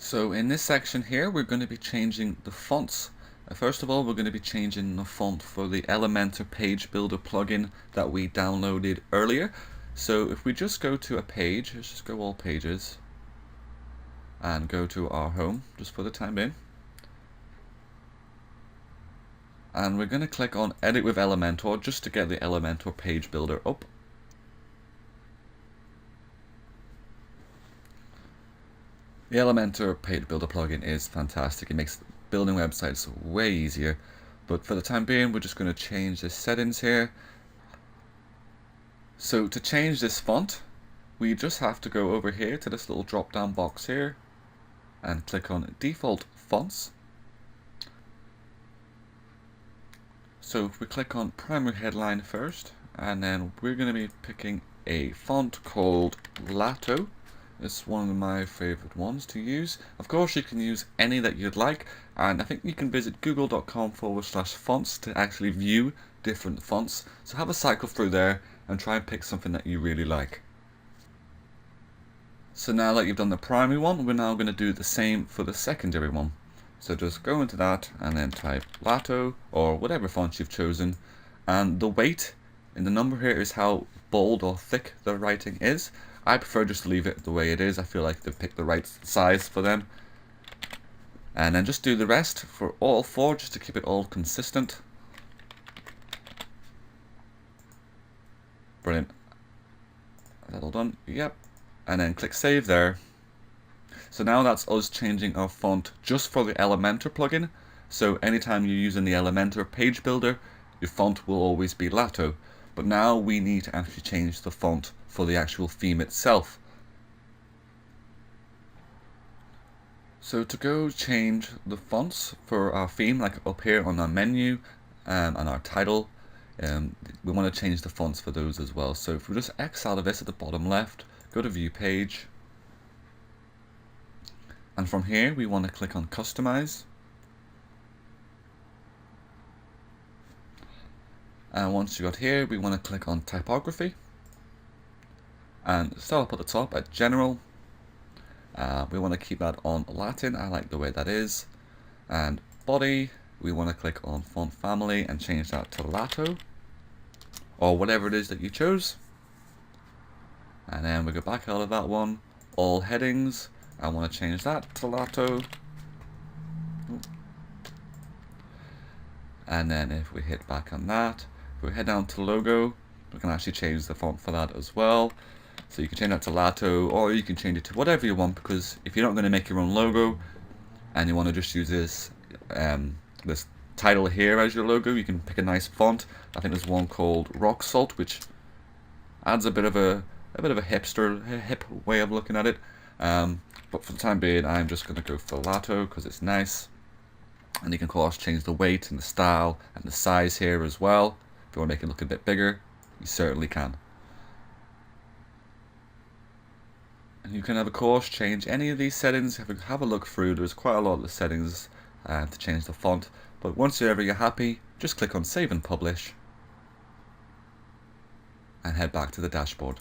So in this section here, we're going to be changing the fonts. First of all, we're going to be changing the font for the Elementor Page Builder plugin that we downloaded earlier. So if we just go to a page, let's just go all pages and go to our home just for the time being. And we're going to click on Edit with Elementor just to get the Elementor Page Builder up. The Elementor Page Builder plugin is fantastic. It makes building websites way easier. But for the time being, we're just going to change the settings here. So to change this font, we just have to go over here to this little drop down box here and click on Default Fonts. So if we click on Primary Headline first, and then we're going to be picking a font called Lato. It's one of my favorite ones to use. Of course, you can use any that you'd like, and I think you can visit google.com/fonts to actually view different fonts. So have a cycle through there and try and pick something that you really like. So now that you've done the primary one, we're now going to do the same for the secondary one. So just go into that and then type Lato or whatever font you've chosen, and the weight in the number here is how bold or thick the writing is. I prefer just to leave it the way it is. I feel like they've picked the right size for them. And then just do the rest for all four just to keep it all consistent. Brilliant. Is that all done? Yep. And then click Save there. So now that's us changing our font just for the Elementor plugin. So anytime you're using the Elementor page builder, your font will always be Lato. But now we need to actually change the font for the actual theme itself. So to go change the fonts for our theme, like up here on our menu and our title, we want to change the fonts for those as well. So if we just X out of this at the bottom left, go to View Page, and from here we want to click on Customize. And once you got here, we want to click on Typography and start up at the top at General. We want to keep that on Latin. I like the way that is. And Body, we want to click on Font Family and change that to Lato or whatever it is that you chose. And then we go back out of that one. All headings, I want to change that to Lato. And then if we hit back on that, if we head down to logo, we can actually change the font for that as well. So you can change that to Lato, or you can change it to whatever you want, because if you're not going to make your own logo and you want to just use this this title here as your logo, you can pick a nice font. I think there's one called Rock Salt, which adds a bit of a hip way of looking at it. But for the time being, I'm just going to go for Lato because it's nice. And you can of course change the weight and the style and the size here as well. If you want to make it look a bit bigger, you certainly can. And you can of course change any of these settings. Have a look through. There's quite a lot of the settings to change the font. But once you're happy, just click on Save and Publish and head back to the dashboard.